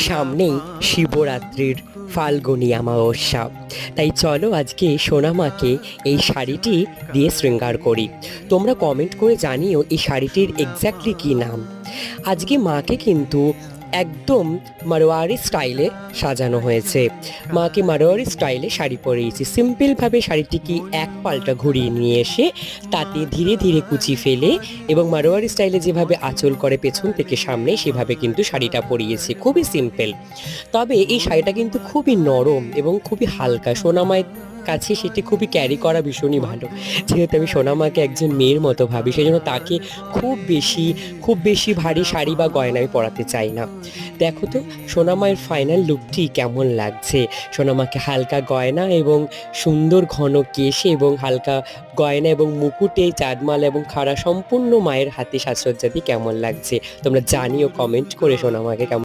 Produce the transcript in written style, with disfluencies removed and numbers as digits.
সামনেই শিবরাত্রির ফাল্গুনী অমাবস্যা। তাই চলো আজকে সোনামাকে এই শাড়িটি দিয়ে শৃঙ্গার করি। তোমরা কমেন্ট করে জানিও এই শাড়িটির এক্স্যাক্টলি কী নাম। আজকে মাকে কিন্তু একদম মারোয়ারি স্টাইলে সাজানো হয়েছে। মাকে মারোয়ারি স্টাইলে শাড়ি পরিয়েছি। সিম্পলভাবে শাড়িটিকে এক পাল্টা ঘুরিয়ে নিয়ে এসে তাতে ধীরে ধীরে কুচি ফেলে এবং মারোয়ারি স্টাইলে যেভাবে আঁচল করে পেছন থেকে সামনে সেভাবে কিন্তু শাড়িটা পরিয়েছি। খুবই সিম্পল, তবে এই শাড়িটা কিন্তু খুবই নরম এবং খুবই হালকা। সোনামায়ের কাছে সেটি খুবই ক্যারি করা ভীষণই ভালো, যেহেতু আমি সোনামাকে একজন মেয়ের মতো ভাবি, সেই জন্য তাকে খুব বেশি ভারী শাড়ি বা গয়না আমি পরাতে চাই না। দেখো তো সোনামায়ের ফাইনাল লুকটি কেমন লাগছে। সোনামাকে হালকা গয়না এবং সুন্দর ঘন কেশে এবং হালকা গয়না এবং মুকুটে, চাঁদমালা এবং খাড়া সম্পূর্ণ মায়ের হাতে সাজসজ্জা দিয়ে কেমন লাগছে তোমরা জানিও কমেন্ট করে সোনামাকে কেমন